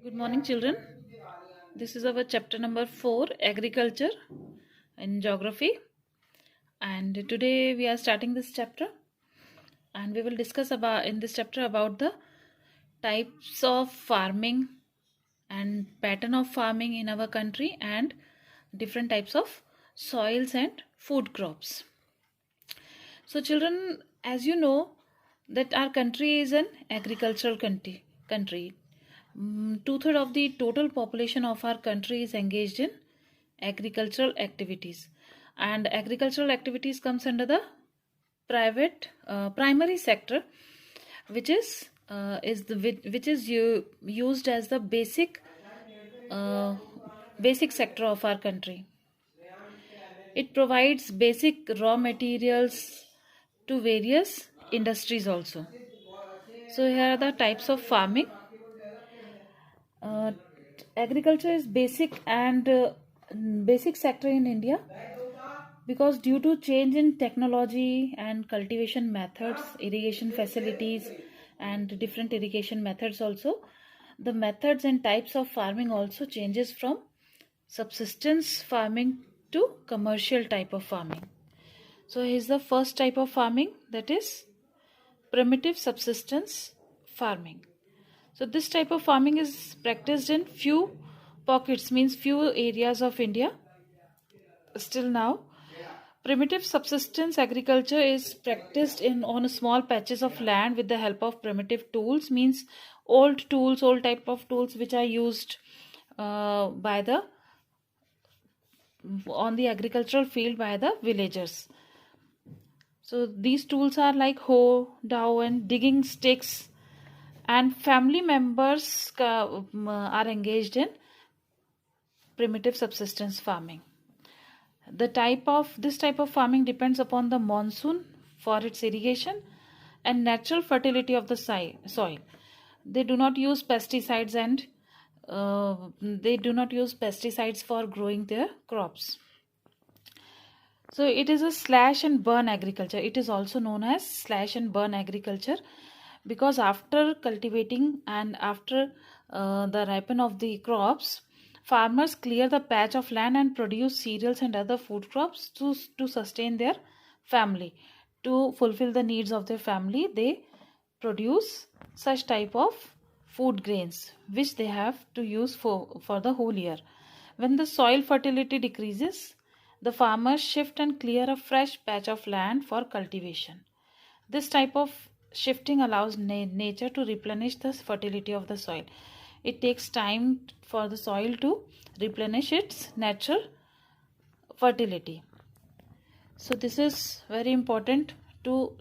Good morning, children. This is our chapter number 4, Agriculture and Geography. And today we are starting this chapter, and we will discuss about in this chapter about the types of farming and pattern of farming in our country and different types of soils and food crops. So, children, as you know, that our country is an agricultural country. Two-thirds of the total population of our country is engaged in agricultural activities, and agricultural activities comes under the primary sector, which is used as the basic sector of our country. It provides basic raw materials to various industries also. So here are the types of farming. Uh, Agriculture is basic sector in India because due to change in technology and cultivation methods, irrigation facilities, and different irrigation methods also, the methods and types of farming also changes from subsistence farming to commercial type of farming. So here's the first type of farming, that is primitive subsistence farming. So this type of farming is practiced in few pockets, means few areas of India. Still now, primitive subsistence agriculture is practiced on small patches of land with the help of primitive tools, means old type of tools which are used on the agricultural field by the villagers. So these tools are like hoe, dhow, and digging sticks, and family members are engaged in primitive subsistence farming. This type of farming depends upon the monsoon for its irrigation and natural fertility of the soil. They do not use pesticides for growing their crops. So it is a slash and burn agriculture. It is also known as slash and burn agriculture because after cultivating and after the ripen of the crops, farmers clear the patch of land and produce cereals and other food crops to sustain their family. To fulfill the needs of their family, they produce such type of food grains which they have to use for the whole year. When the soil fertility decreases, the farmers shift and clear a fresh patch of land for cultivation. This type of shifting allows nature to replenish the fertility of the soil. It takes time for the soil to replenish its natural fertility. So this is very important to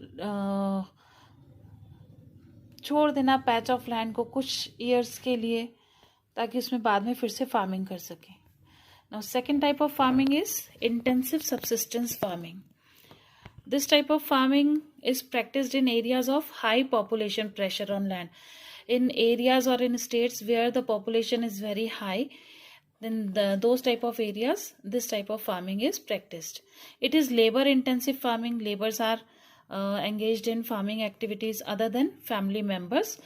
छोड़ देना patch of land को कुछ years के लिए, ताकि उसमें बाद में फिर से फार्मिंग कर सकें. Now, second type of farming is intensive subsistence farming. This type of farming is practiced in areas of high population pressure on land. In areas or in states where the population is very high, then those type of areas, this type of farming is practiced. It is labor intensive farming. Laborers are engaged in farming activities other than family members.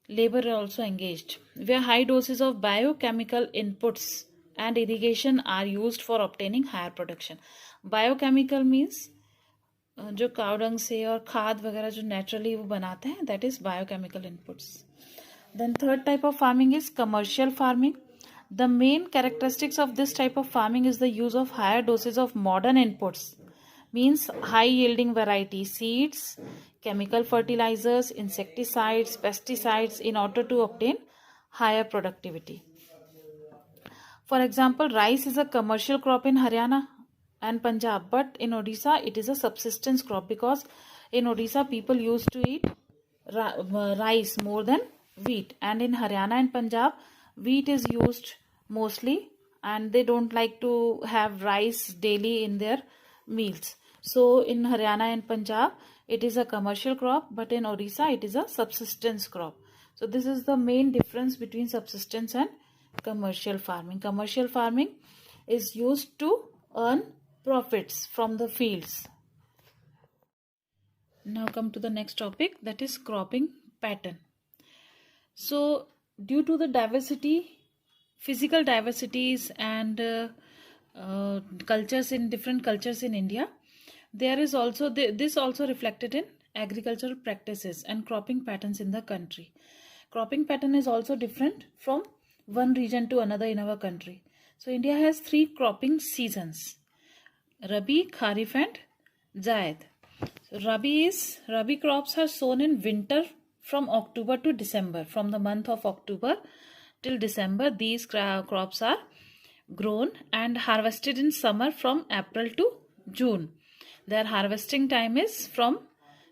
Labor are also engaged, where high doses of biochemical inputs and irrigation are used for obtaining higher production. Biochemical means जो काव डंग से और खाद वगैरह जो naturally वो बनाते हैं, that is biochemical inputs. Then third type of farming is commercial farming. The main characteristics of this type of farming is the use of higher doses of modern inputs, means high yielding variety seeds, chemical fertilizers, insecticides, pesticides in order to obtain higher productivity. For example, rice is a commercial crop in Haryana and Punjab, but in Odisha it is a subsistence crop because in Odisha people used to eat rice more than wheat, and in Haryana and Punjab wheat is used mostly and they don't like to have rice daily in their meals. So in Haryana and Punjab it is a commercial crop, but in Odisha it is a subsistence crop. So this is the main difference between subsistence and commercial farming. Commercial farming is used to earn profits from the fields. Now come to the next topic, that is cropping pattern. So due to the diversity, physical diversities and cultures in different cultures in India, there is also this also reflected in agricultural practices and cropping patterns in the country. Cropping pattern is also different from one region to another in our country. So India has 3 cropping seasons: Rabi, Kharif and Zaid. So Rabi crops are sown in winter from October to December. From the month of October till December, these crops are grown and harvested in summer from April to June. Their harvesting time is from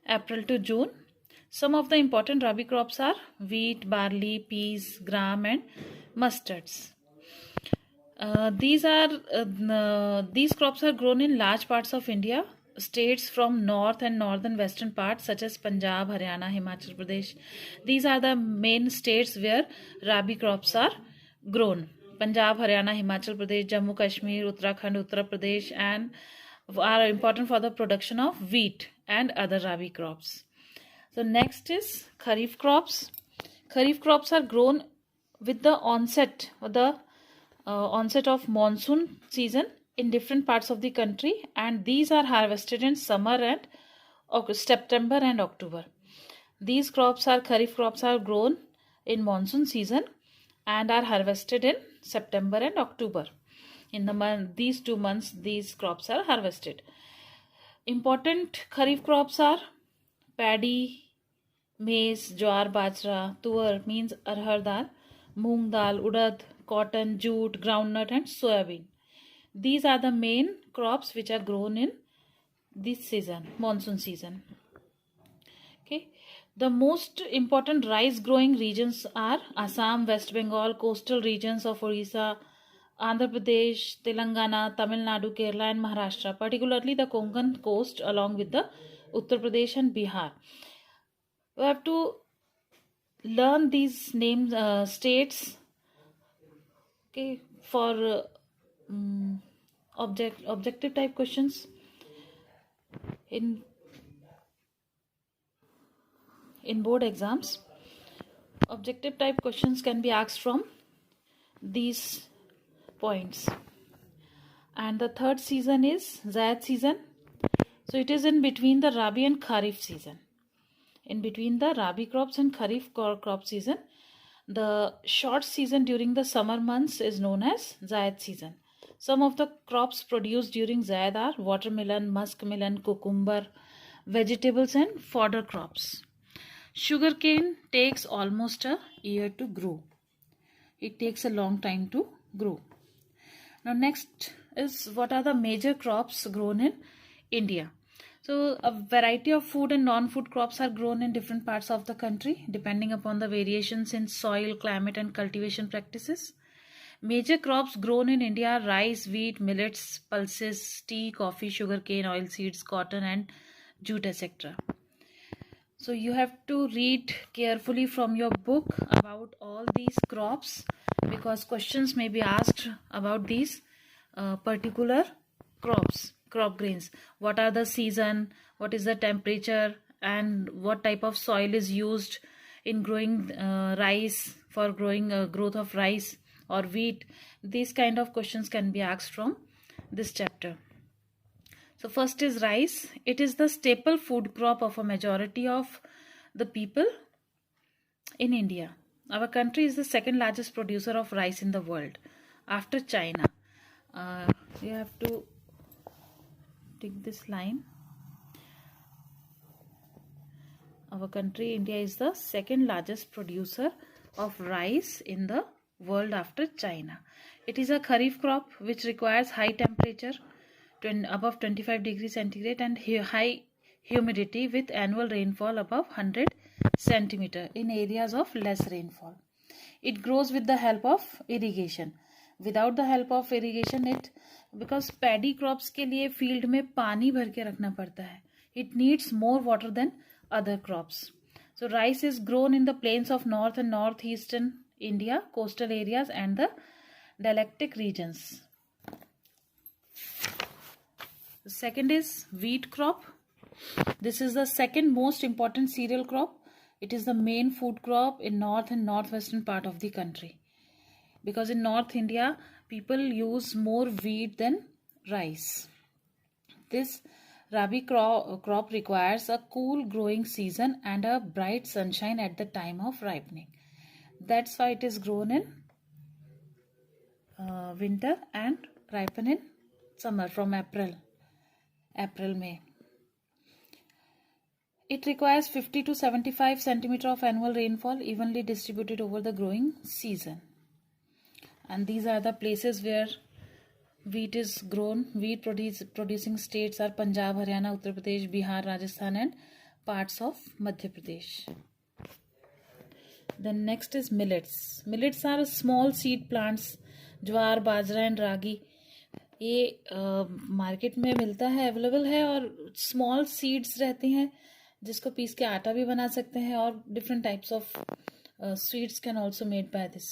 April to June. Some of the important Rabi crops are wheat, barley, peas, gram and mustards. These crops are grown in large parts of India. States from north and northern western parts such as Punjab, Haryana, Himachal Pradesh. These are the main states where Rabi crops are grown. Punjab, Haryana, Himachal Pradesh, Jammu Kashmir, Uttarakhand, Uttar Pradesh, and are important for the production of wheat and other Rabi crops. So next is Kharif crops. Kharif crops are grown with the onset of monsoon season in different parts of the country, and these are harvested in summer and September and October. These Kharif crops are grown in monsoon season and are harvested in September and October. In these 2 months, these crops are harvested. Important Kharif crops are paddy, maize, jowar, bajra, tuar means arhar dal, moong dal, urad, cotton, jute, groundnut and soybean. These are the main crops which are grown in this season, monsoon season. Okay. The most important rice growing regions are Assam, West Bengal, coastal regions of Orissa, Andhra Pradesh, Telangana, Tamil Nadu, Kerala and Maharashtra, particularly the Konkan coast along with the Uttar Pradesh and Bihar. You have to learn these names, states, okay, for objective type questions. In board exams, objective type questions can be asked from these points. And the third season is Zaid season. So it is in between the Rabi and Kharif season. In between the Rabi crops and Kharif crop season, the short season during the summer months is known as Zaid season. Some of the crops produced during Zaid are watermelon, muskmelon, cucumber, vegetables and fodder crops. Sugarcane takes almost a year to grow. It takes a long time to grow. Now next is what are the major crops grown in India. So a variety of food and non-food crops are grown in different parts of the country depending upon the variations in soil, climate and cultivation practices. Major crops grown in India are rice, wheat, millets, pulses, tea, coffee, sugarcane, oilseeds, cotton and jute, etc. So you have to read carefully from your book about all these crops because questions may be asked about these particular crop grains. What are the season, what is the temperature and what type of soil is used in growing rice, for growing growth of rice or wheat. These kind of questions can be asked from this chapter. So first is rice. It is the staple food crop of a majority of the people in India. Our country is the second largest producer of rice in the world after China. You have to take this line. Our country, India, is the second largest producer of rice in the world after China. It is a kharif crop which requires high temperature, above 25 degrees centigrade and high humidity with annual rainfall above 100 centimeter in areas of less rainfall. It grows with the help of irrigation. Without the help of irrigation, because paddy crops के लिए field में पानी भर के रखना पड़ता है. It needs more water than other crops. So rice is grown in the plains of north and northeastern India, coastal areas and the dialectic regions. The second is wheat crop. This is the second most important cereal crop It is the main food crop in north and northwestern part of the country, because in North India people use more wheat than rice. This rabi crop requires a cool growing season and a bright sunshine at the time of ripening. That's why it is grown in winter and ripen in summer from April, May. It requires 50 to 75 centimeter of annual rainfall evenly distributed over the growing season. And these are the places where wheat is grown. Wheat producing states are Punjab, Haryana, Uttar Pradesh, Bihar, Rajasthan and parts of Madhya Pradesh. Then next is millets. Millets are small seed plants. Jowar, bajra and ragi, ये market में मिलता है, available है, और small seeds रहते हैं जिसको piece के आटा भी बना सकते हैं, और different types of sweets can also made by this.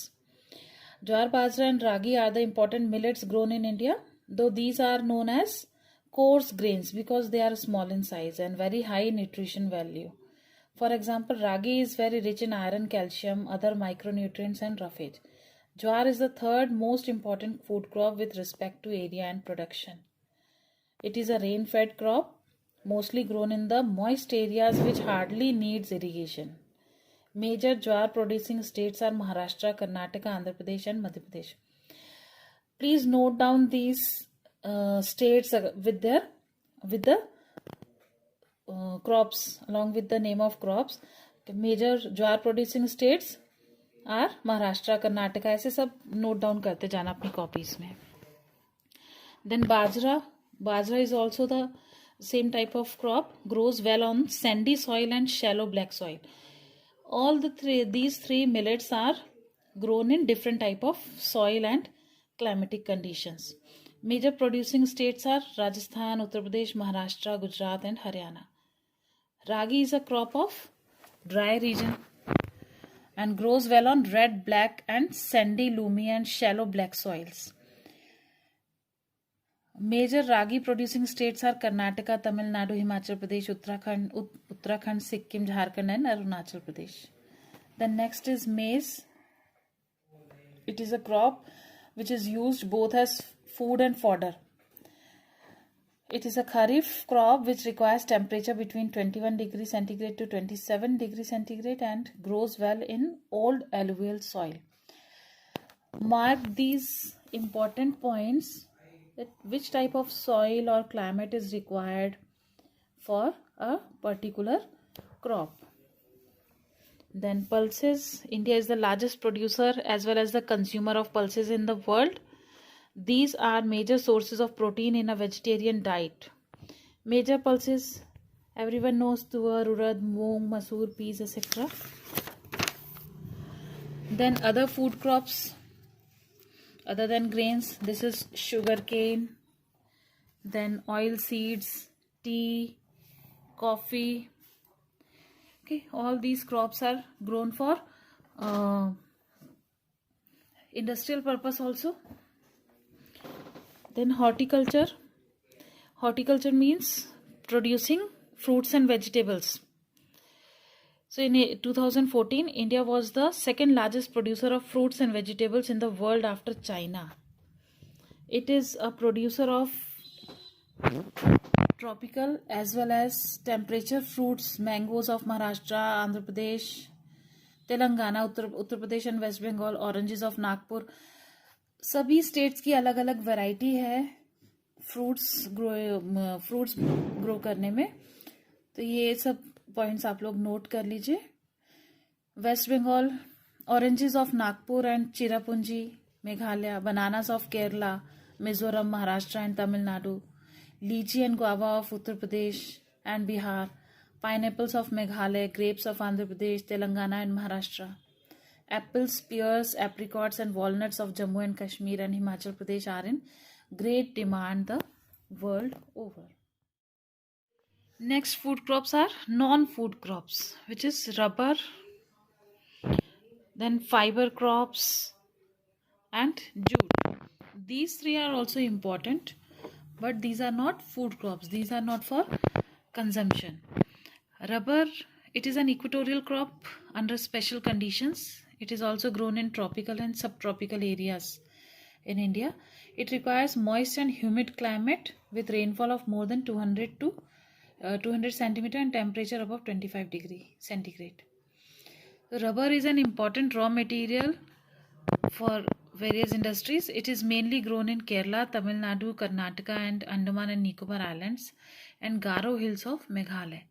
Jowar, bajra and ragi are the important millets grown in India, though these are known as coarse grains because they are small in size and very high in nutrition value. For example, ragi is very rich in iron, calcium, other micronutrients and roughage. Jowar is the third most important food crop with respect to area and production. It is a rain-fed crop, mostly grown in the moist areas which hardly needs irrigation. Major jowar producing states are Maharashtra, Karnataka, Andhra Pradesh and Madhya Pradesh. Please note down these states with the crops, along with the name of crops. Major jowar producing states are Maharashtra, Karnataka, ऐसे सब note down करते जाना अपनी copies में. Then bajra is also the same type of crop, grows well on sandy soil and shallow black soil. All these three millets are grown in different type of soil and climatic conditions. Major producing states are Rajasthan, Uttar Pradesh, Maharashtra, Gujarat and Haryana. Ragi is a crop of dry region and grows well on red, black and sandy, loamy and shallow black soils. Major ragi producing states are Karnataka, Tamil Nadu, Himachal Pradesh, Uttarakhand, Sikkim, Jharkhand and Arunachal Pradesh. The next is maize. It is a crop which is used both as food and fodder. It is a kharif crop which requires temperature between 21 degrees centigrade to 27 degrees centigrade and grows well in old alluvial soil. Mark these important points, that which type of soil or climate is required for a particular crop. Then pulses. India is the largest producer as well as the consumer of pulses in the world. These are major sources of protein in a vegetarian diet. Major pulses, everyone knows, tuar, urad, moong, masoor, peas, etc. Then other food crops other than grains, this is sugarcane, then oil seeds, tea, coffee. Okay, all these crops are grown for industrial purpose also. Then horticulture. Horticulture means producing fruits and vegetables. So in 2014, India was the second largest producer of fruits and vegetables in the world after China. It is a producer of tropical as well as temperature fruits, mangoes of Maharashtra, Andhra Pradesh, Telangana, Uttar Pradesh and West Bengal, oranges of Nagpur. सभी states की अलग अलग variety है fruits grow करने में, तो ये सब पॉइंट्स आप लोग नोट कर लीजिए. West Bengal, oranges of Nagpur and Cherrapunji Meghalaya, bananas of Kerala, Mizoram, Maharashtra and Tamil Nadu, litchi and guava of Uttar Pradesh and Bihar, pineapples of Meghalaya, grapes of Andhra Pradesh, Telangana and Maharashtra. Apples, pears, apricots and walnuts of Jammu and Kashmir and Himachal Pradesh are in great demand the world over. Next food crops are non-food crops, which is rubber, then fiber crops and jute. These three are also important, but these are not food crops. These are not for consumption. Rubber It is an equatorial crop under special conditions. It is also grown in tropical and subtropical areas in India. It requires moist and humid climate with rainfall of more than 200 to 200 centimeter and temperature above 25 degree centigrade. Rubber is an important raw material for various industries. It is mainly grown in Kerala, Tamil Nadu, Karnataka and Andaman and Nicobar Islands and Garo Hills of Meghalaya.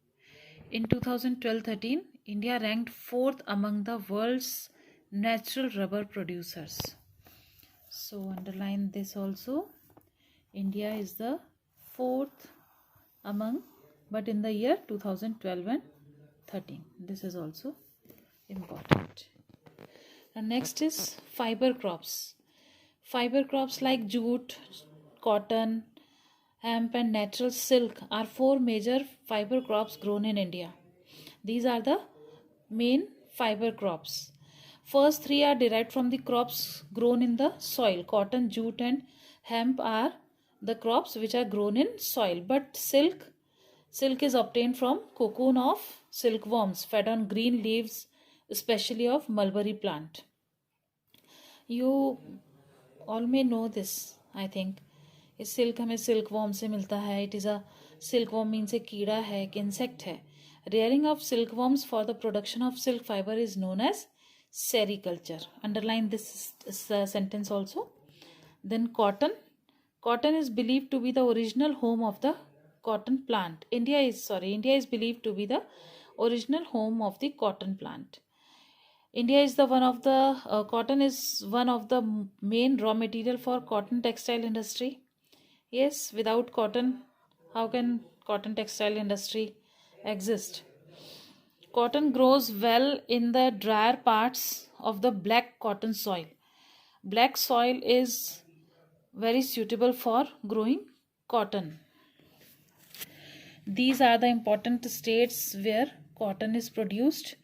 In 2012-13, India ranked 4th among the world's natural rubber producers. So underline this also. India is the 4th among, but in the year 2012 and 13. This is also important. And next is fiber crops. Fiber crops like jute, cotton, hemp and natural silk are 4 major fiber crops grown in India. These are the main fiber crops. First 3 are derived from the crops grown in the soil. Cotton, jute and hemp are the crops which are grown in soil. But silk is obtained from cocoon of silkworms fed on green leaves, especially of mulberry plant. You all may know this, I think. इस silk हमें silk worm से मिलता है. It is a silk worm means a कीड़ा है, एक insect है. Rearing of silk worms for the production of silk fibre is known as sericulture. Underline this sentence also. Then cotton is believed to be the original home of the cotton plant. India is believed to be the original home of the cotton plant. India is cotton is one of the main raw material for cotton textile industry. Yes, without cotton, how can cotton textile industry exist? Cotton grows well in the drier parts of the black cotton soil. Black soil is very suitable for growing cotton. These are the important states where cotton is produced.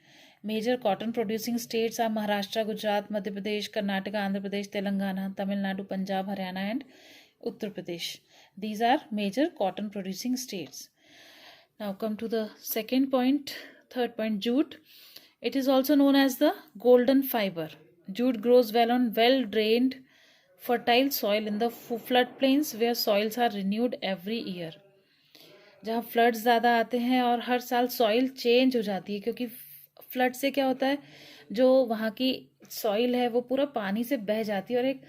Major cotton producing states are Maharashtra, Gujarat, Madhya Pradesh, Karnataka, Andhra Pradesh, Telangana, Tamil Nadu, Punjab, Haryana and Uttar Pradesh. These are major cotton producing states. Now come to the second point, third point, jute. It is also known as the golden fiber. Jute grows well on well drained fertile soil in the floodplains where soils are renewed every year. जहाँ floods ज़्यादा आते हैं और हर साल soil change हो जाती है, क्योंकि फ्लड से क्या होता है, जो वहाँ की सॉइल है वो पूरा पानी से बह जाती है और एक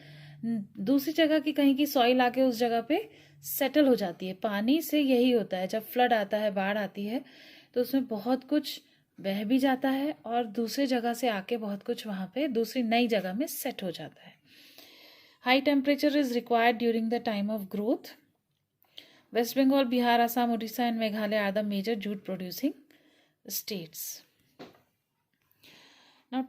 दूसरी जगह की कहीं की सॉइल आके उस जगह पे सेटल हो जाती है. पानी से यही होता है, जब फ्लड आता है, बाढ़ आती है, तो उसमें बहुत कुछ बह भी जाता है और दूसरी जगह से आके बहुत कुछ वहाँ पे दूसरी नई जगह में सेट हो जाता है. High temperature is required during the time of growth. West Bengal, Bihar, Assam, Odisha and Meghalaya are the major jute producing states. Now